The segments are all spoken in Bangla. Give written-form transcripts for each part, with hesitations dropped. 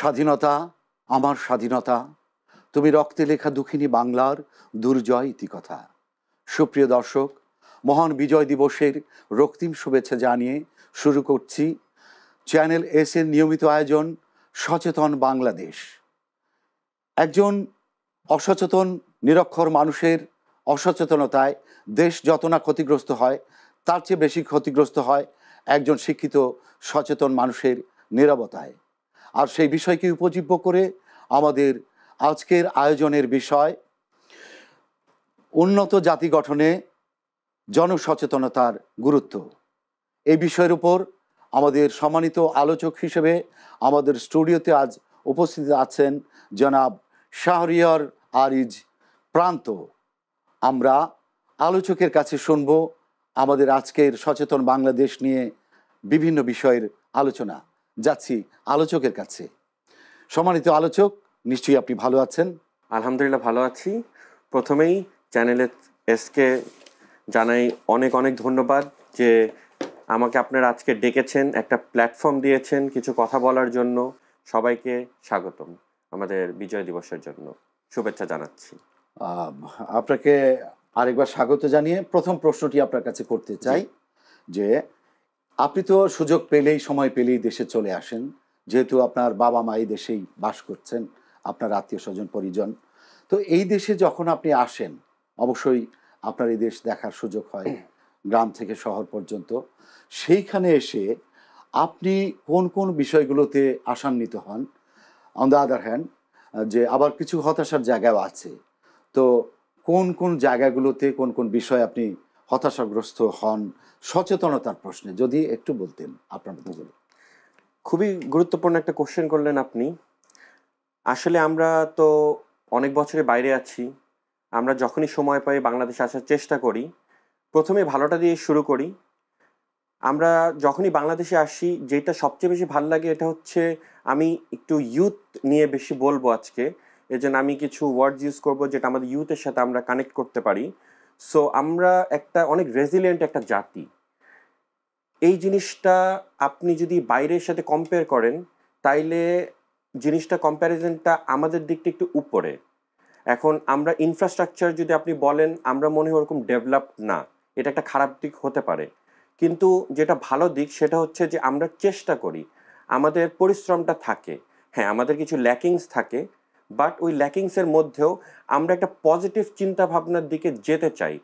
স্বাধীনতা, আমার স্বাধীনতা, তুমি রক্তে লেখা দুঃখিনী বাংলার দুর্জয় ইতিকথা। সুপ্রিয় দর্শক, মহান বিজয় দিবসের রক্তিম শুভেচ্ছা জানিয়ে শুরু করছি চ্যানেল এস এর নিয়মিত আয়োজন সচেতন বাংলাদেশ। একজন অসচেতন নিরক্ষর মানুষের অসচেতনতায় দেশ যত না ক্ষতিগ্রস্ত হয়, তার চেয়ে বেশি ক্ষতিগ্রস্ত হয় একজন শিক্ষিত সচেতন মানুষের নীরবতায়। আর সেই বিষয়কে উপজীব্য করে আমাদের আজকের আয়োজনের বিষয় উন্নত জাতি গঠনে জনসচেতনতার গুরুত্ব। এই বিষয়ের উপর আমাদের সম্মানিত আলোচক হিসেবে আমাদের স্টুডিওতে আজ উপস্থিত আছেন জনাব শাহরিয়ার আরিজ প্রান্ত। আমরা আলোচকের কাছে শুনব আমাদের আজকের সচেতন বাংলাদেশ নিয়ে বিভিন্ন বিষয়ের আলোচনা। যাচ্ছি আলোচকের কাছে। সম্মানিত আলোচক, নিশ্চয়ই আপনি ভালো আছেন? আলহামদুলিল্লাহ ভালো আছি। প্রথমেই চ্যানেলে এসকে জানাই অনেক অনেক ধন্যবাদ যে আমাকে আপনারা আজকে ডেকেছেন, একটা প্ল্যাটফর্ম দিয়েছেন কিছু কথা বলার জন্য। সবাইকে স্বাগতম আমাদের বিজয় দিবসের জন্য, শুভেচ্ছা জানাচ্ছি। আপনাকে আরেকবার স্বাগত জানিয়ে প্রথম প্রশ্নটি আপনার কাছে করতে চাই যে আপনি তো সুযোগ পেলেই, সময় পেলেই দেশে চলে আসেন, যেহেতু আপনার বাবা মা এই দেশেই বাস করছেন, আপনার আত্মীয় স্বজন পরিজন। তো এই দেশে যখন আপনি আসেন, অবশ্যই আপনার এই দেশ দেখার সুযোগ হয় গ্রাম থেকে শহর পর্যন্ত। সেইখানে এসে আপনি কোন কোন বিষয়গুলোতে আশান্বিত হন? অন দ্য আদার হ্যান্ড, যে আবার কিছু হতাশার জায়গাও আছে। তো কোন কোন জায়গাগুলোতে কোন কোন বিষয়ে আপনি হতাশাগ্রস্ত হন সচেতনতার প্রশ্নে, যদি একটু বলতেন আপনার মতো করে। খুবই গুরুত্বপূর্ণ একটা কোশ্চেন করলেন আপনি। আসলে আমরা তো অনেক বছরের বাইরে আছি। আমরা যখনই সময় পাই বাংলাদেশে আসার চেষ্টা করি। প্রথমে ভালোটা দিয়ে শুরু করি। আমরা যখনই বাংলাদেশে আসি, যেটা সবচেয়ে বেশি ভালো লাগে এটা হচ্ছে, আমি একটু ইউথ নিয়ে বেশি বলবো আজকে। এই জন্য আমি কিছু ওয়ার্ডস ইউজ করবো যেটা আমাদের ইউথের সাথে আমরা কানেক্ট করতে পারি। সো আমরা একটা অনেক রেজিলিয়েন্ট একটা জাতি। এই জিনিসটা আপনি যদি বাইরের সাথে কম্পেয়ার করেন, তাইলে জিনিসটা কম্প্যারিজনটা আমাদের দিকটা একটু উপরে। এখন আমরা ইনফ্রাস্ট্রাকচার যদি আপনি বলেন, আমরা মনে হয় ওরকম ডেভেলপড না। এটা একটা খারাপ দিক হতে পারে, কিন্তু যেটা ভালো দিক সেটা হচ্ছে যে আমরা চেষ্টা করি, আমাদের পরিশ্রমটা থাকে। হ্যাঁ, আমাদের কিছু ল্যাকিংস থাকে, বাট ওই ল্যাকিংসের মধ্যেও আমরা একটা পজিটিভ চিন্তা ভাবনার দিকে যেতে চাই।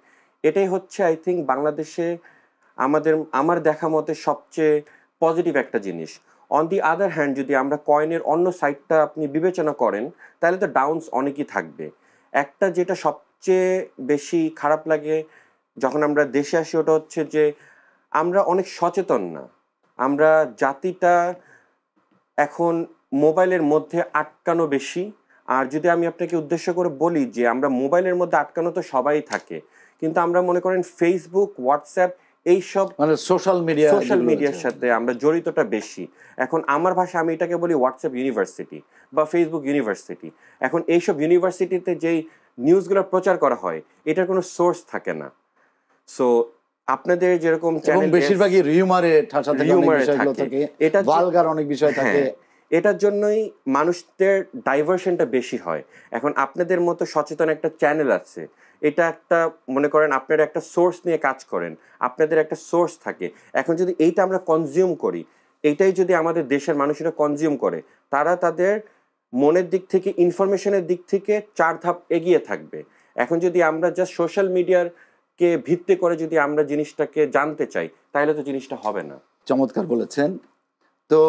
এটাই হচ্ছে আই থিঙ্ক বাংলাদেশে আমার দেখা মতে সবচেয়ে পজিটিভ একটা জিনিস। অন দি আদার হ্যান্ড, যদি আমরা কয়েনের অন্য সাইডটা আপনি বিবেচনা করেন, তাহলে তো ডাউনস অনেকই থাকবে। একটা যেটা সবচেয়ে বেশি খারাপ লাগে যখন আমরা দেশে আসি, ওটা হচ্ছে যে আমরা অনেক সচেতন না। আমরা জাতিটা এখন মোবাইলের মধ্যে আটকানো বেশি। আর যদি আমি আপনাকে উদ্দেশ্য করে বলি যে আমরা মোবাইলের মধ্যে আটকানো তো সবাই থাকে, কিন্তু আমরা মনে করেন ফেসবুক, হোয়াটসঅ্যাপ, এইসব মানে সোশ্যাল মিডিয়ার সাথে আমরা জড়িতটা বেশি। এখন আমার ভাষা আমি এটাকে বলি হোয়াটসঅ্যাপ ইউনিভার্সিটি বা ফেসবুক ইউনিভার্সিটি। এখন এইসব ইউনিভার্সিটিতে যেই নিউজগুলো প্রচার করা হয়, এটার কোনো সোর্স থাকে না। সো আপনাদের যেরকম চ্যানেল বেশিরভাগই রিউমারে ঠাসা থাকে, এটা ভালগার অনেক বিষয় থাকে, এটার জন্যই মানুষদের ডাইভারশনটা বেশি হয়। এখন আপনাদের মতো সচেতন একটা চ্যানেল আছে, এটা একটা মনে করেন আপনারা একটা সোর্স নিয়ে কাজ করেন, আপনাদের একটা সোর্স থাকে। এখন যদি এইটা আমরা কনজিউম করি, এইটাই যদি আমাদের দেশের মানুষেরা কনজিউম করে, তারা তাদের মনের দিক থেকে, ইনফরমেশনের দিক থেকে 4 ধাপ এগিয়ে থাকবে। এখন যদি আমরা জাস্ট সোশ্যাল মিডিয়ার কে ভিত্তি করে যদি আমরা জিনিসটাকে জানতে চাই, তাহলে তো জিনিসটা হবে না। চমৎকার বলেছেন। তো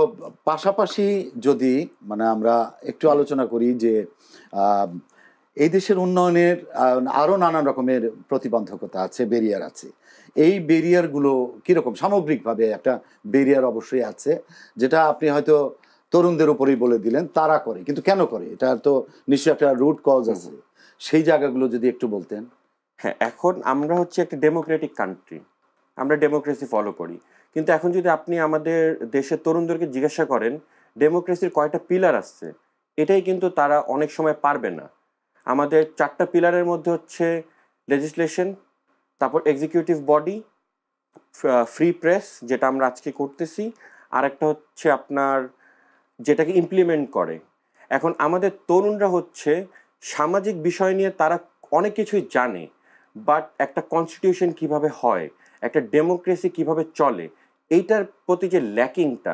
পাশাপাশি যদি মানে আমরা একটু আলোচনা করি যে এই দেশের উন্নয়নের আরও নানান রকমের প্রতিবন্ধকতা আছে, ব্যারিয়ার আছে। এই ব্যারিয়ারগুলো কীরকম? সামগ্রিকভাবে একটা ব্যারিয়ার অবশ্যই আছে, যেটা আপনি হয়তো তরুণদের উপরেই বলে দিলেন, তারা করে, কিন্তু কেন করে? এটা তো নিশ্চয়ই একটা রুট কজ আছে। সেই জায়গাগুলো যদি একটু বলতেন। হ্যাঁ, এখন আমরা হচ্ছে একটা ডেমোক্রেটিক কান্ট্রি, আমরা ডেমোক্রেসি ফলো করি। কিন্তু এখন যদি আপনি আমাদের দেশের তরুণদেরকে জিজ্ঞাসা করেন ডেমোক্রেসির কয়টা পিলার আসছে, এটাই কিন্তু তারা অনেক সময় পারবে না। আমাদের 4টা পিলারের মধ্যে হচ্ছে লেজিসলেশন, তারপর এক্সিকিউটিভ বডি, ফ্রি প্রেস যেটা আমরা আজকে করতেছি, আর একটা হচ্ছে আপনার যেটাকে ইমপ্লিমেন্ট করে। এখন আমাদের তরুণরা হচ্ছে সামাজিক বিষয় নিয়ে তারা অনেক কিছুই জানে, বাট একটা কনস্টিটিউশন কিভাবে হয়, একটা ডেমোক্রেসি কিভাবে চলে, এইটার প্রতি যে ল্যাকিংটা,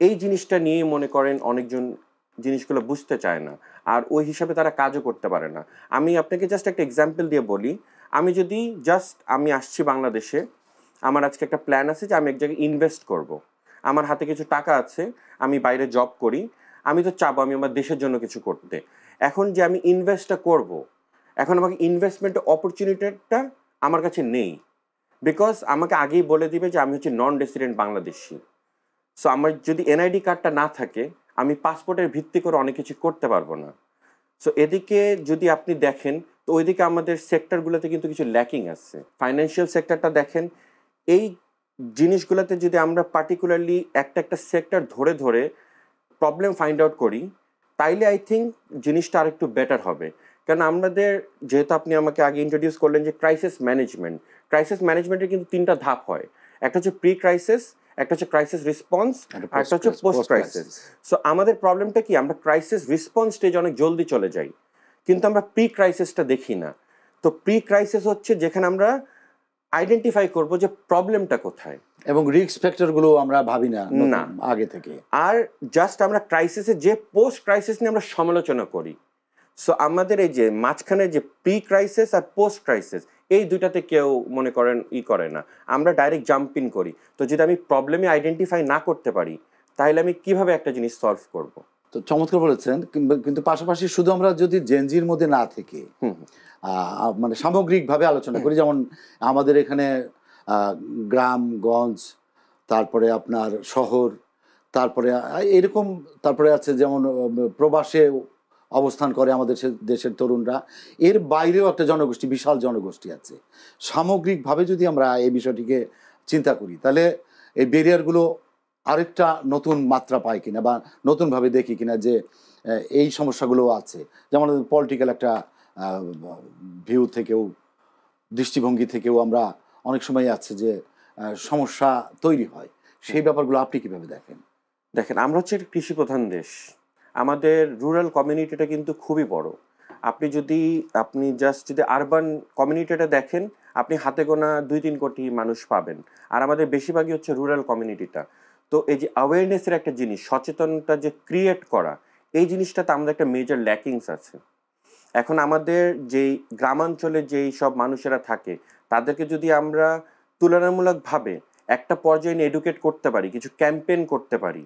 এই জিনিসটা নিয়ে মনে করেন অনেকজন জিনিসগুলো বুঝতে চায় না, আর ওই হিসাবে তারা কাজও করতে পারে না। আমি আপনাকে জাস্ট একটা এক্সাম্পল দিয়ে বলি, আমি যদি আমি আসছি বাংলাদেশে, আমার আজকে একটা প্ল্যান আছে যে আমি এক জায়গায় ইনভেস্ট করব, আমার হাতে কিছু টাকা আছে, আমি বাইরে জব করি, আমি তো চাবো আমি আমার দেশের জন্য কিছু করতে। এখন যে আমি ইনভেস্টটা করব, এখন আমাকে ইনভেস্টমেন্টের অপরচুনিটিটা আমার কাছে নেই, বিকজ আমাকে আগেই বলে দিবে যে আমি হচ্ছে নন রেসিডেন্ট বাংলাদেশি। সো আমার যদি এনআইডি কার্ডটা না থাকে, আমি পাসপোর্টের ভিত্তি করে অনেক কিছু করতে পারবো না। সো এদিকে যদি আপনি দেখেন, তো ওইদিকে আমাদের সেক্টরগুলোতে কিন্তু কিছু ল্যাকিং আছে। ফাইন্যান্সিয়াল সেক্টরটা দেখেন, এই জিনিসগুলোতে যদি আমরা পার্টিকুলারলি একটা একটা সেক্টর ধরে ধরে প্রবলেম ফাইন্ড আউট করি, তাইলে আই থিঙ্ক জিনিসটা আরেকটু বেটার হবে। কারণ আমাদের, যেহেতু আপনি আমাকে আগে ইন্ট্রোডিউস করলেন যে ক্রাইসিস ম্যানেজমেন্টের কিন্তু 3টা ধাপ হয়। একটা হচ্ছে প্রি ক্রাইসিস, একটা হচ্ছে ক্রাইসিস রেসপন্স, আর একটা হচ্ছে পোস্ট ক্রাইসিস। সো আমাদের প্রবলেমটা কি, আমরা ক্রাইসিস রেসপন্স স্টেজ অনেক জলদি চলে যাই, কিন্তু আমরা প্রি ক্রাইসিসটা দেখি না। তো প্রি ক্রাইসিস হচ্ছে যেখানে আমরা আইডেন্টিফাই করব যে প্রবলেমটা কোথায়, এবং রিস্ক ফ্যাক্টরগুলো আমরা ভাবি না না আগে থেকে, আর জাস্ট আমরা ক্রাইসিসে যে পোস্ট ক্রাইসিস নিয়ে আমরা সমালোচনা করি। সো আমাদের এই যে মাঝখানে যে প্রি ক্রাইসিস আর পোস্ট ক্রাইসিস, এই দুইটাতে কেউ মনে করেন করে না, আমরা ডাইরেক্ট জাম্প ইন করি। তো যদি আমি প্রবলেমে আইডেন্টিফাই না করতে পারি, তাহলে আমি কিভাবে একটা জিনিস সলভ করব? তো চমৎকার বলেছেন। কিন্তু পাশাপাশি শুধু আমরা যদি জেনজির মধ্যে না থেকে মানে সামগ্রিকভাবে আলোচনা করি, যেমন আমাদের এখানে গ্রামগঞ্জ, তারপরে আপনার শহর, তারপরে এরকম, তারপরে আছে যেমন প্রবাসে অবস্থান করে আমাদের দেশের তরুণরা, এর বাইরেও একটা জনগোষ্ঠী, বিশাল জনগোষ্ঠী আছে। সামগ্রিকভাবে যদি আমরা এই বিষয়টিকে চিন্তা করি, তাহলে এই ব্যারিয়ারগুলো আরেকটা নতুন মাত্রা পায় কিনা, বা নতুনভাবে দেখি কিনা যে এই সমস্যাগুলো আছে। যেমন পলিটিক্যাল একটা ভিউ থেকেও, দৃষ্টিভঙ্গি থেকেও আমরা অনেক সময় আছে যে সমস্যা তৈরি হয়। সেই ব্যাপারগুলো আপনি কিভাবে দেখেন? দেখেন, আমরা হচ্ছে একটা কৃষি প্রধান দেশ, আমাদের রুরাল কমিউনিটিটা কিন্তু খুবই বড়। আপনি যদি আরবান কমিউনিটিটা দেখেন, আপনি হাতে গোনা 2-3 কোটি মানুষ পাবেন, আর আমাদের বেশিরভাগই হচ্ছে রুরাল কমিউনিটিটা। তো এই যে অ্যাওয়ারনেসের একটা জিনিস, সচেতনতা যে ক্রিয়েট করা, এই জিনিসটাতে আমাদের একটা মেজর ল্যাকিংস আছে। এখন আমাদের যেই গ্রামাঞ্চলে যেই সব মানুষেরা থাকে, তাদেরকে যদি আমরা তুলনামূলকভাবে একটা পর্যায়ে নিয়ে এডুকেট করতে পারি, কিছু ক্যাম্পেইন করতে পারি,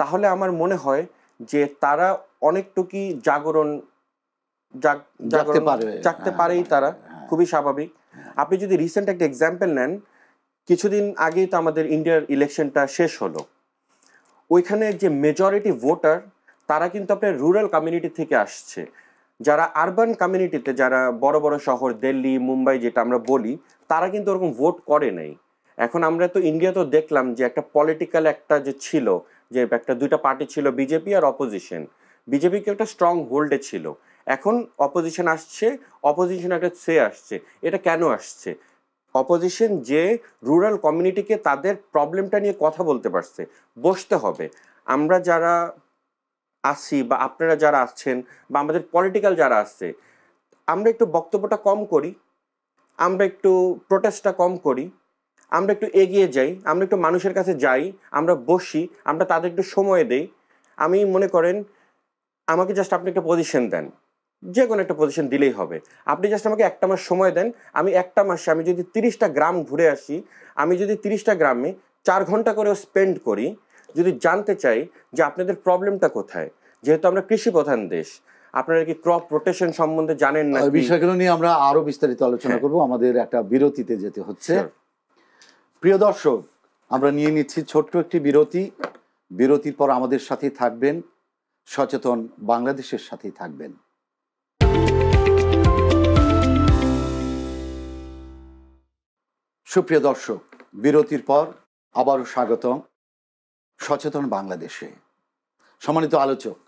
তাহলে আমার মনে হয় যে তারা অনেকটুকুই জাগতে পারেই তারা, খুবই স্বাভাবিক। আপনি যদি রিসেন্ট একটা এক্সাম্পল নেন, কিছুদিন আগেই তো আমাদের ইন্ডিয়ার ইলেকশনটা শেষ হলো, ওইখানে যে মেজরিটি ভোটার, তারা কিন্তু আপনার রুরাল কমিউনিটি থেকে আসছে। যারা আরবান কমিউনিটিতে, যারা বড় বড় শহর দিল্লি মুম্বাই যেটা আমরা বলি, তারা কিন্তু ওরকম ভোট করে নাই। এখন আমরা তো ইন্ডিয়াতেও দেখলাম যে একটা পলিটিক্যাল একটা যে ছিল, যে একটা 2টা পার্টি ছিল, বিজেপি আর অপোজিশন। বিজেপিকে একটা স্ট্রং হোল্ডে ছিল, এখন অপোজিশন আসছে, অপোজিশন একটা আসছে। এটা কেন আসছে? অপোজিশন যে রুরাল কমিউনিটিকে তাদের প্রবলেমটা নিয়ে কথা বলতে পারছে, বসতে হবে। আমরা যারা আছি বা আপনারা যারা আসছেন বা আমাদের পলিটিক্যাল যারা আসছে, আমরা একটু বক্তব্যটা কম করি, আমরা একটু প্রোটেস্টটা কম করি, আমরা একটু এগিয়ে যাই, আমরা একটু মানুষের কাছে যাই, আমরা বসি, আমরা তাদের একটু সময় দেই। আমি মনে করেন, আমাকে জাস্ট আপনি একটা পজিশন দেন, যে কোনো একটা পজিশন দিলেই হবে। আপনি জাস্ট আমাকে 1টা মাস সময় দেন, আমি 1টা মাসে আমি যদি 30টা গ্রাম ঘুরে আসি, আমি যদি 30টা গ্রামে 4 ঘন্টা করেও স্পেন্ড করি, যদি জানতে চাই যে আপনাদের প্রবলেমটা কোথায়, যেহেতু আমরা কৃষি প্রধান দেশ, আপনারা কি ক্রপ রোটেশন সম্বন্ধে জানেন না? বিষয়গুলো নিয়ে আমরা আরো বিস্তারিত আলোচনা করব, আমাদের একটা বিরতিতে যেতে হচ্ছে। প্রিয় দর্শক, আমরা নিয়ে নিচ্ছি ছোট্ট একটি বিরতি। বিরতির পর আমাদের সাথেই থাকবেন, সচেতন বাংলাদেশের সাথেই থাকবেন। সুপ্রিয় দর্শক, বিরতির পর আবারও স্বাগতম সচেতন বাংলাদেশে। সম্মানিত আলোচক,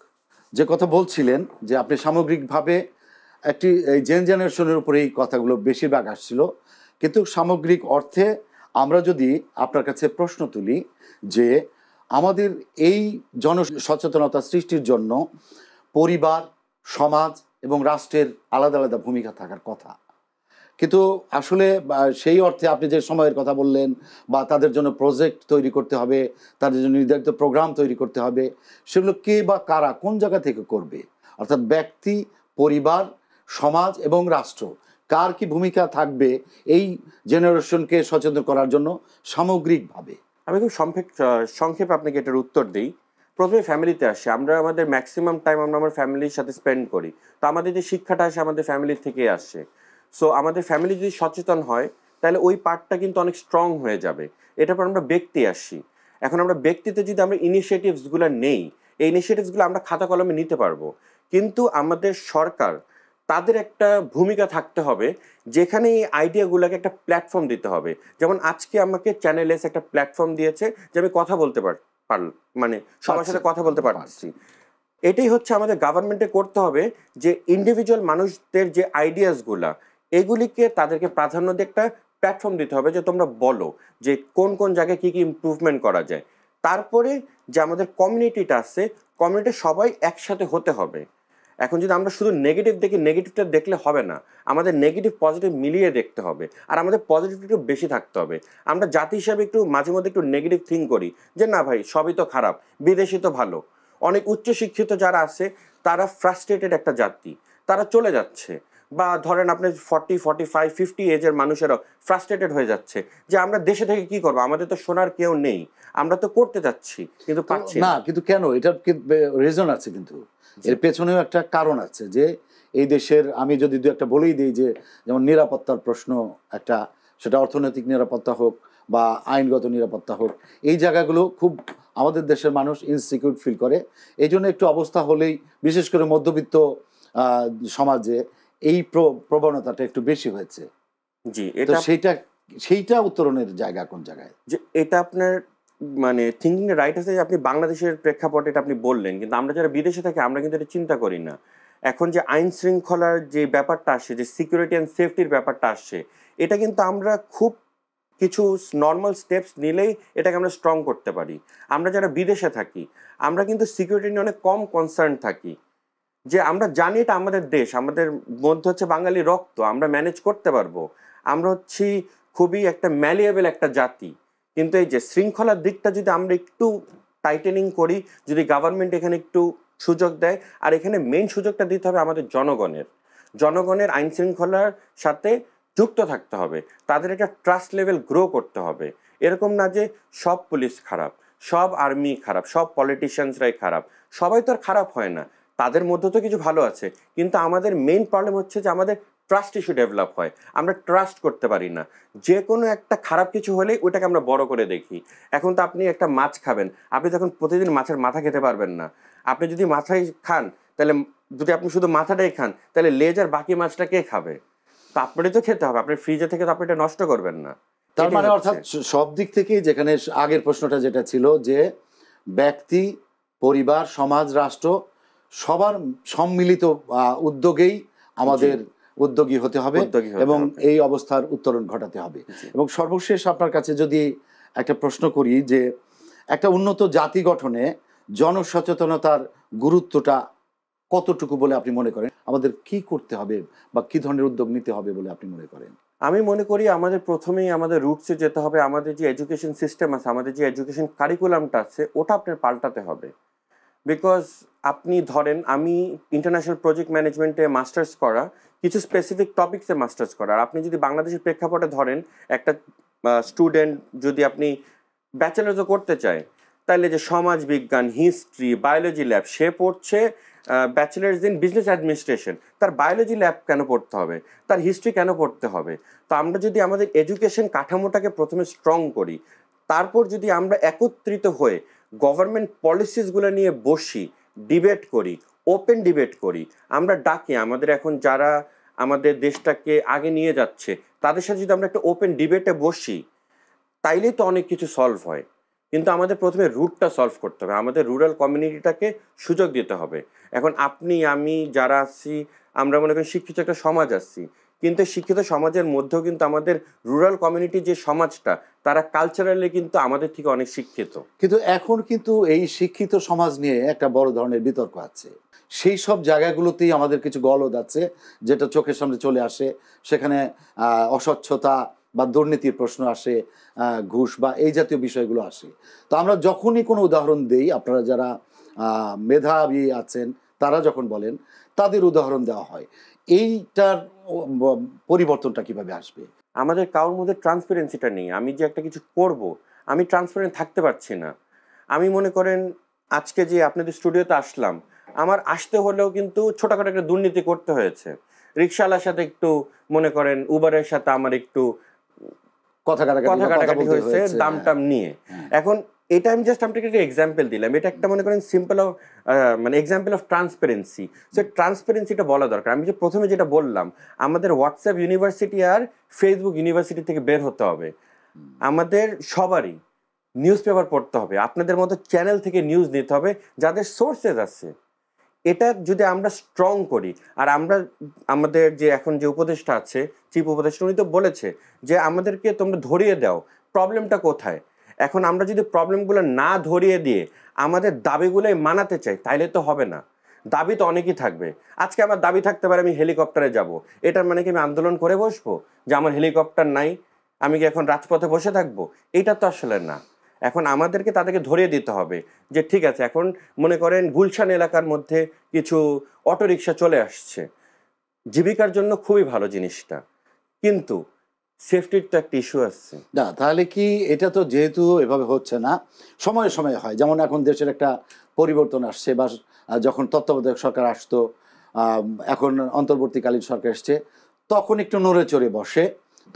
যে কথা বলছিলেন যে আপনি সামগ্রিকভাবে একটি এই জেনারেশনের উপরে এই কথাগুলো বেশিরভাগ আসছিল, কিন্তু সামগ্রিক অর্থে আমরা যদি আপনার কাছে প্রশ্ন তুলি যে আমাদের এই জনসচেতনতা সৃষ্টির জন্য পরিবার, সমাজ এবং রাষ্ট্রের আলাদা আলাদা ভূমিকা থাকার কথা। কিন্তু আসলে সেই অর্থে আপনি যে সময়ের কথা বললেন বা তাদের জন্য প্রজেক্ট তৈরি করতে হবে, তাদের জন্য নির্ধারিত প্রোগ্রাম তৈরি করতে হবে, সেগুলো কে বা কারা কোন জায়গা থেকে করবে? অর্থাৎ ব্যক্তি, পরিবার, সমাজ এবং রাষ্ট্র কার কি ভূমিকা থাকবে এই জেনারেশনকে সচেতন করার জন্য সামগ্রিকভাবে? আমি খুব সংক্ষেপে আপনাকে এটার উত্তর দিই। প্রথমে ফ্যামিলিতে আসি। আমরা আমাদের ম্যাক্সিমাম টাইম আমরা আমার ফ্যামিলির সাথে স্পেন্ড করি। তো আমাদের যে শিক্ষাটা আসে আমাদের ফ্যামিলির থেকেই আসে। সো আমাদের ফ্যামিলি যদি সচেতন হয় তাহলে ওই পার্টটা কিন্তু অনেক স্ট্রং হয়ে যাবে। এটার পর আমরা ব্যক্তি আসি। এখন আমরা ব্যক্তিতে যদি আমরা ইনিশিয়েটিভসগুলো নেই, এই ইনিশিয়েটিভসগুলো আমরা খাতা কলমে নিতে পারবো। কিন্তু আমাদের সরকার তাদের একটা ভূমিকা থাকতে হবে, যেখানে এই আইডিয়াগুলোকে একটা প্ল্যাটফর্ম দিতে হবে। যেমন আজকে আমাকে চ্যানেল এস একটা প্ল্যাটফর্ম দিয়েছে যে আমি কথা বলতে পারলাম, মানে সবার সাথে কথা বলতে পারছি। এটাই হচ্ছে আমাদের গভর্নমেন্টে করতে হবে, যে ইন্ডিভিজুয়াল মানুষদের যে আইডিয়াসগুলা এগুলিকে তাদেরকে প্রাধান্য দিয়ে একটা প্ল্যাটফর্ম দিতে হবে, যে তোমরা বলো যে কোন কোন জায়গায় কী কী ইমপ্রুভমেন্ট করা যায়। তারপরে যে আমাদের কমিউনিটিটা আছে, কমিউনিটি সবাই একসাথে হতে হবে। এখন যদি আমরা শুধু নেগেটিভ দেখি, নেগেটিভটা দেখলে হবে না, আমাদের নেগেটিভ পজিটিভ মিলিয়ে দেখতে হবে, আর আমাদের পজিটিভ একটু বেশি থাকতে হবে। আমরা জাতি হিসাবে একটু মাঝে মধ্যে একটু নেগেটিভ থিঙ্ক করি যে না ভাই সবই তো খারাপ, বিদেশি তো ভালো। অনেক উচ্চশিক্ষিত যারা আছে তারা ফ্রাস্ট্রেটেড একটা জাতি, তারা চলে যাচ্ছে। বা ধরেন আপনি 40, 45, 50 এজের মানুষেরাও ফ্রাস্ট্রেটেড হয়ে যাচ্ছে যে আমরা দেশে থেকে কি করবো, আমাদের তো শোনার কেউ নেই, আমরা তো করতে যাচ্ছি কিন্তু পাচ্ছি না। না। কিন্তু কেন? এটার রিজন আছে, কিন্তু এর পেছনেও একটা কারণ আছে। যে এই দেশের, আমি যদি দু একটা বলেই দিই, যে যেমন নিরাপত্তার প্রশ্ন একটা, সেটা অর্থনৈতিক নিরাপত্তা হোক বা আইনগত নিরাপত্তা হোক, এই জায়গাগুলো খুব আমাদের দেশের মানুষ ইনসিকিউর ফিল করে। এই জন্য একটু অবস্থা হলেই, বিশেষ করে মধ্যবিত্ত সমাজে এই প্রবণতাটা একটু বেশি হয়েছে। জি, তো এটা সেইটা উত্তরণের জায়গা কোন জায়গায়? যে এটা আপনার মানে থিঙ্কিং রাইট আছে যে আপনি বাংলাদেশের প্রেক্ষাপটে এটা আপনি বললেন, কিন্তু আমরা যারা বিদেশে থাকি আমরা কিন্তু এটা চিন্তা করি না। এখন যে আইন শৃঙ্খলার যে ব্যাপারটা আসছে, যে সিকিউরিটি অ্যান্ড সেফটির ব্যাপারটা আসছে, এটা কিন্তু আমরা খুব কিছু নর্মাল স্টেপস নিলেই এটাকে আমরা স্ট্রং করতে পারি। আমরা যারা বিদেশে থাকি আমরা কিন্তু সিকিউরিটি নিয়ে অনেক কম কনসার্ন থাকি, যে আমরা জানি এটা আমাদের দেশ, আমাদের মধ্যে হচ্ছে বাঙালি রক্ত, আমরা ম্যানেজ করতে পারবো, আমরা হচ্ছি খুবই একটা ম্যালিয়েবল একটা জাতি। কিন্তু এই যে শৃঙ্খলার দিকটা যদি আমরা একটু টাইটেনিং করি, যদি গভর্নমেন্ট এখানে একটু সুযোগ দেয়, আর এখানে মেইন সুযোগটা দিতে হবে আমাদের জনগণের আইন শৃঙ্খলার সাথে যুক্ত থাকতে হবে, তাদের একটা ট্রাস্ট লেভেল গ্রো করতে হবে। এরকম না যে সব পুলিশ খারাপ, সব আর্মি খারাপ, সব পলিটিশিয়ানসরাই খারাপ, সবাই তো আর খারাপ হয় না, তাদের মধ্যে তো কিছু ভালো আছে। কিন্তু আমাদের মেইন প্রবলেম হচ্ছে যে আমাদের ট্রাস্ট ইস্যু ডেভেলপ হয়, আমরা ট্রাস্ট করতে পারি না। যে কোনো একটা খারাপ কিছু হলেই ওইটাকে আমরা বড় করে দেখি। এখন তো আপনি একটা মাছ খাবেন, আপনি তখন প্রতিদিন মাছের মাথা খেতে পারবেন না। আপনি যদি মাথায় খান, তাহলে যদি আপনি শুধু মাথাটাই খান, তাহলে লেজ আর বাকি মাছটা কে খাবে? তো আপনারই তো খেতে হবে, আপনি ফ্রিজে থেকে তো আপনি এটা নষ্ট করবেন না। তার এটাই মানে হচ্ছে। অর্থাৎ সব দিক থেকেই, যেখানে আগের প্রশ্নটা যেটা ছিল যে ব্যক্তি, পরিবার, সমাজ, রাষ্ট্র সবার সম্মিলিত উদ্যোগেই আমাদের উদ্যোগী হতে হবে উদ্যোগী হতে এবং হবে। এই অবস্থার উত্তরণ ঘটাতে হবে। জি। এবং সর্বশেষ আপনার কাছে যদি একটা প্রশ্ন করি, যে একটা উন্নত জাতি গঠনে জনসচেতনতার গুরুত্বটা কতটুকু বলে আপনি মনে করেন? আমাদের কি করতে হবে বা কি ধরনের উদ্যোগ নিতে হবে বলে আপনি মনে করেন? আমি মনে করি আমাদের প্রথমেই আমাদের রুটসে যেতে হবে। আমাদের যে এডুকেশন সিস্টেম আছে, আমাদের যে এডুকেশন কারিকুলামটা আছে, ওটা আপনার পাল্টাতে হবে। বিকজ আপনি ধরেন আমি ইন্টারন্যাশনাল প্রজেক্ট ম্যানেজমেন্টে মাস্টার্স করা, কিছু স্পেসিফিক টপিক্সে মাস্টার্স করা। আর আপনি যদি বাংলাদেশের প্রেক্ষাপটে ধরেন একটা স্টুডেন্ট যদি আপনি ব্যাচেলার্সও করতে চায়, তাহলে যে সমাজ বিজ্ঞান, হিস্ট্রি, বায়োলজি ল্যাব সে পড়ছে, ব্যাচেলার্স ইন বিজনেস অ্যাডমিনিস্ট্রেশন, তার বায়োলজি ল্যাব কেন পড়তে হবে, তার হিস্ট্রি কেন পড়তে হবে? তো আমরা যদি আমাদের এডুকেশন কাঠামোটাকে প্রথমে স্ট্রং করি, তারপর যদি আমরা একত্রিত হয়ে গভর্নমেন্ট পলিসিসগুলো নিয়ে বসি, ডিবেট করি, ওপেন ডিবেট করি, আমরা ডাকি আমাদের এখন যারা আমাদের দেশটাকে আগে নিয়ে যাচ্ছে তাদের সাথে যদি আমরা একটা ওপেন ডিবেটে বসি, তাইলেই তো অনেক কিছু সলভ হয়। কিন্তু আমাদের প্রথমে রুটটা সলভ করতে হবে, আমাদের রুরাল কমিউনিটিটাকে সুযোগ দিতে হবে। এখন আপনি আমি যারা আসছি, আমরা মনে করি শিক্ষিত একটা সমাজ আসছি, কিন্তু শিক্ষিত সমাজের মধ্যেও কিন্তু আমাদের রুরাল কমিউনিটি যে সমাজটা, তারা কালচারালি কিন্তু আমাদের থেকে অনেক শিক্ষিত। কিন্তু এখন কিন্তু এই শিক্ষিত সমাজ নিয়ে একটা বড় ধরনের বিতর্ক আছে। সেই সব জায়গাগুলোতেই আমাদের কিছু গলদ আছে, যেটা চোখের সামনে চলে আসে। সেখানে অস্বচ্ছতা বা দুর্নীতির প্রশ্ন আসে, ঘুষ বা এই জাতীয় বিষয়গুলো আসে। তো আমরা যখনই কোনো উদাহরণ দেই, আপনারা যারা মেধাবী আছেন তারা যখন বলেন, তাদের উদাহরণ দেওয়া হয়। এইটার পরিবর্তনটা কিভাবে আসবে? আমাদের কারোর মধ্যে ট্রান্সপারেন্সিটা নেই। আমি যে একটা কিছু করব, আমি ট্রান্সপারেন্ট থাকতে পারছি না। আমি মনে করেন আজকে যে আপনাদের স্টুডিওতে আসলাম, আমার আসতে হলেও কিন্তু ছোটখাটো একটা দুর্নীতি করতে হয়েছে। রিক্সাওয়ালার সাথে একটু মনে করেন উবারের সাথে আমার একটু কথা কাটাকাটি হয়েছে দাম হ্যাঁ, টাম নিয়ে। হ্যাঁ। এখন এটা আমি জাস্ট আপনাকে একটা এক্সাম্পল দিলাম। এটা একটা মনে করেন সিম্পল অফ মানে এক্সাম্পল অফ ট্রান্সপারেন্সি। সো ট্রান্সপারেন্সিটা বলা দরকার। আমি যে প্রথমে যেটা বললাম, আমাদের হোয়াটসঅ্যাপ ইউনিভার্সিটি আর ফেসবুক ইউনিভার্সিটি থেকে বের হতে হবে। আমাদের সবারই নিউজ পেপার পড়তে হবে, আপনাদের মতো চ্যানেল থেকে নিউজ নিতে হবে যাদের সোর্সেস আছে। এটা যদি আমরা স্ট্রং করি, আর আমরা আমাদের যে এখন যে উপদেষ্টা আছে, চিফ উপদেষ্টা, উনি তো বলেছে যে আমাদেরকে তোমরা ধরিয়ে দাও প্রবলেমটা কোথায়। এখন আমরা যদি প্রবলেমগুলো না ধরিয়ে দিয়ে আমাদের দাবিগুলোই মানাতে চাই, তাইলে তো হবে না। দাবি তো অনেকই থাকবে। আজকে আমার দাবি থাকতে পারে আমি হেলিকপ্টারে যাব, এটার মানে কি আমি আন্দোলন করে বসবো যে আমার হেলিকপ্টার নাই, আমি কি এখন রাজপথে বসে থাকবো? এটা তো আসলে না। এখন আমাদেরকে তাদেরকে ধরিয়ে দিতে হবে যে ঠিক আছে, এখন মনে করেন গুলশান এলাকার মধ্যে কিছু অটোরিকশা চলে আসছে, জীবিকার জন্য খুবই ভালো জিনিসটা, কিন্তু সেফটির তো একটা ইস্যু আসছে। না, তাহলে কি এটা তো যেহেতু এভাবে হচ্ছে না, সময়ে সময়ে হয়। যেমন এখন দেশের একটা পরিবর্তন আসছে, বা যখন তত্ত্বাবধায়ক সরকার আসতো, এখন অন্তর্বর্তীকালীন সরকার এসছে, তখন একটু নড়ে চড়ে বসে।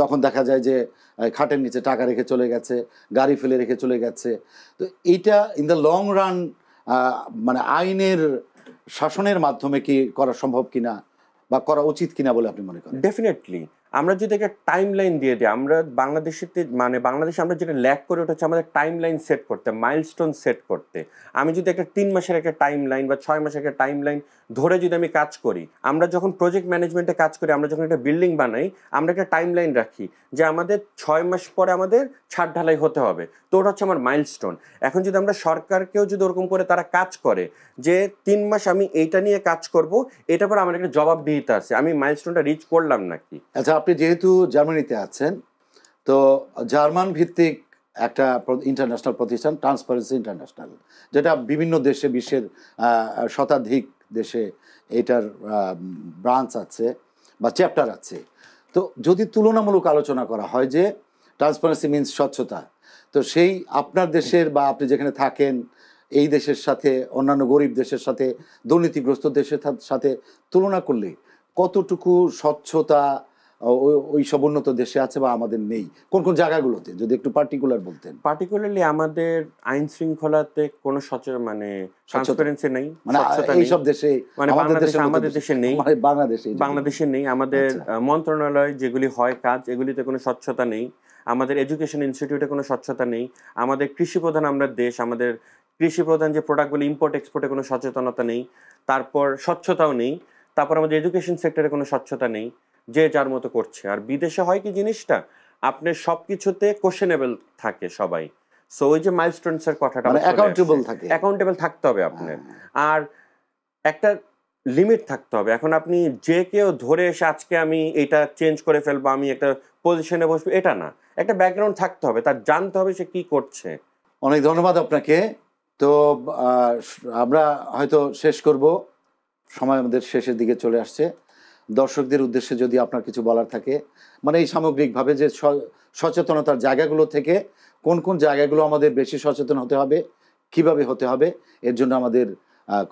তখন দেখা যায় যে খাটের নিচে টাকা রেখে চলে গেছে, গাড়ি ফেলে রেখে চলে গেছে। তো এইটা ইন দ্য লং রান মানে আইনের শাসনের মাধ্যমে কি করা সম্ভব কিনা বা করা উচিত কিনা বলে আপনি মনে করেন? ডেফিনেটলি আমরা যদি একটা টাইম লাইন দিয়ে দিই, আমরা বাংলাদেশেতে মানে বাংলাদেশে আমরা যেটা ল্যাক করে, ওটা হচ্ছে আমাদের টাইম লাইন সেট করতে, মাইলস্টোন সেট করতে। আমি যদি একটা 3 মাসের একটা টাইম লাইন বা 6 মাসের একটা টাইম লাইন ধরে যদি আমি কাজ করি, আমরা যখন প্রজেক্ট ম্যানেজমেন্টে কাজ করি, আমরা যখন একটা বিল্ডিং বানাই, আমরা একটা টাইম লাইন রাখি যে আমাদের 6 মাস পরে আমাদের ছাদ ঢালাই হতে হবে। তো ওটা হচ্ছে আমার মাইলস্টোন। এখন যদি আমরা সরকারকেও যদি ওরকম করে তারা কাজ করে যে 3 মাস আমি এইটা নিয়ে কাজ করব, এটা পর আমার একটা জবাবদিহিতা আছে, আমি মাইলস্টোনটা রিচ করলাম নাকি। আচ্ছা, আপনি যেহেতু জার্মানিতে আছেন, তো জার্মান ভিত্তিক একটা ইন্টারন্যাশনাল প্রতিষ্ঠান ট্রান্সপারেন্সি ইন্টারন্যাশনাল, যেটা বিভিন্ন দেশে, বিশ্বের শতাধিক দেশে এটার ব্রাঞ্চ আছে বা চ্যাপ্টার আছে। তো যদি তুলনামূলক আলোচনা করা হয় যে ট্রান্সপারেন্সি মিনস স্বচ্ছতা, তো সেই আপনার দেশের বা আপনি যেখানে থাকেন এই দেশের সাথে অন্যান্য গরিব দেশের সাথে, দুর্নীতিগ্রস্ত দেশের সাথে তুলনা করলে কতটুকু স্বচ্ছতা ওই সব উন্নত দেশে আছে বা আমাদের নেই? কোন কোন জায়গাগুলোতে যদি একটু পার্টিকুলার বলতেন। পার্টিকুলারলি আমাদের আইন শৃঙ্খলাতে কোনো মানে ট্রান্সপারেন্সি নেই, মানে স্বচ্ছতা নেই। এইসব দেশে, মানে আমাদের দেশে নেই, বাংলাদেশে বাংলাদেশে নেই। আমাদের মন্ত্রণালয় যেগুলি হয় কাজ, এগুলিতে কোনো স্বচ্ছতা নেই। আমাদের এডুকেশন ইনস্টিটিউটে কোনো স্বচ্ছতা নেই। আমাদের কৃষি প্রধান আমরা দেশ, আমাদের কৃষি প্রধান যে প্রোডাক্টগুলি ইম্পোর্ট এক্সপোর্টে কোনো সচেতনতা নেই। তারপর স্বচ্ছতাও নেই। তারপর আমাদের এডুকেশন সেক্টরে কোনো স্বচ্ছতা নেই, যে যার মতো করছে। আর বিদেশে হয় কি জিনিসটা, আপনার সব কিছুতে কোশ্চেনেবল থাকে সবাই। সো ওই যে মাইলস্টোনসের কথাটা মানে অ্যাকাউন্টেবল থাকে, অ্যাকাউন্টেবল থাকতে হবে আপনার। আর একটা লিমিট থাকতে হবে। এখন আপনি যে কেউ ধরে এসে আজকে আমি এটা চেঞ্জ করে ফেলবো, আমি একটা পজিশনে বসবো, এটা না। একটা ব্যাকগ্রাউন্ড থাকতে হবে, তার জানতে হবে সে কি করছে। অনেক ধন্যবাদ আপনাকে। তো আমরা হয়তো শেষ করব, সময় আমাদের শেষের দিকে চলে আসছে। দর্শকদের উদ্দেশ্যে যদি আপনার কিছু বলার থাকে, মানে এই সামগ্রিকভাবে যে সচেতনতার জায়গাগুলো থেকে কোন কোন জায়গাগুলো আমাদের বেশি সচেতন হতে হবে, কিভাবে হতে হবে, এর জন্য আমাদের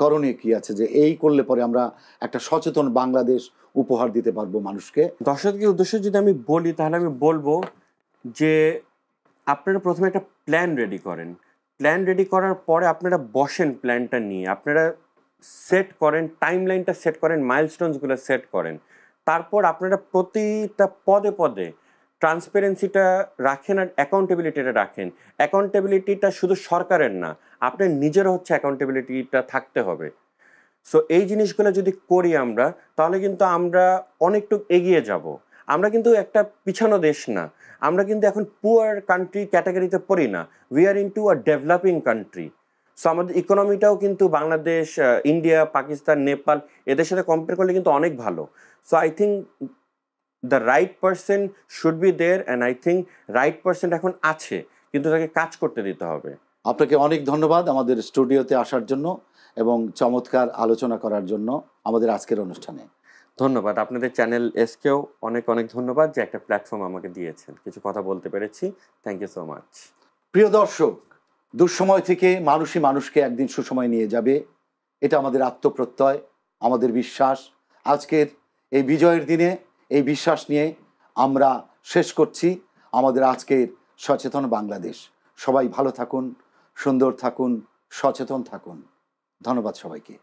করণীয় কি আছে, যে এই করলে পরে আমরা একটা সচেতন বাংলাদেশ উপহার দিতে পারবো মানুষকে। দর্শকদের উদ্দেশ্যে যদি আমি বলি, তাহলে আমি বলবো যে আপনারা প্রথমে একটা প্ল্যান রেডি করেন। প্ল্যান রেডি করার পরে আপনারা বসেন প্ল্যানটা নিয়ে, আপনারা সেট করেন, টাইম লাইনটা সেট করেন, মাইলস্টোনসগুলো সেট করেন। তারপর আপনারা প্রতিটা পদে পদে ট্রান্সপারেন্সিটা রাখেন আর অ্যাকাউন্টেবিলিটিটা রাখেন। অ্যাকাউন্টেবিলিটিটা শুধু সরকারের না, আপনার নিজেরও হচ্ছে অ্যাকাউন্টেবিলিটিটা থাকতে হবে। সো এই জিনিসগুলো যদি করি আমরা, তাহলে কিন্তু আমরা অনেকটুকু এগিয়ে যাব। আমরা কিন্তু একটা পিছানো দেশ না, আমরা কিন্তু এখন পুয়ার কান্ট্রি ক্যাটাগরিতে পড়ি না, we are into a developing country. So আমাদের ইকোনমিটাও কিন্তু বাংলাদেশ, ইন্ডিয়া, পাকিস্তান, নেপাল এদের সাথে কম্পেয়ার করলে কিন্তু অনেক ভালো। So I think the right person should be there, and I think right person এখন আছে, কিন্তু তাকে কাজ করতে দিতে হবে। আপনাকে অনেক ধন্যবাদ আমাদের স্টুডিওতে আসার জন্য এবং চমৎকার আলোচনা করার জন্য আমাদের আজকের অনুষ্ঠানে। ধন্যবাদ আপনাদের চ্যানেল এসকেও অনেক অনেক ধন্যবাদ যে একটা প্ল্যাটফর্ম আমাকে দিয়েছেন, কিছু কথা বলতে পেরেছি। Thank you so much. প্রিয় দর্শক, দুঃসময় থেকে মানুষই মানুষকে একদিন সুসময় নিয়ে যাবে, এটা আমাদের আত্মপ্রত্যয়, আমাদের বিশ্বাস। আজকের এই বিজয়ের দিনে এই বিশ্বাস নিয়ে আমরা শেষ করছি আমাদের আজকের সচেতন বাংলাদেশ। সবাই ভালো থাকুন, সুন্দর থাকুন, সচেতন থাকুন। ধন্যবাদ সবাইকে।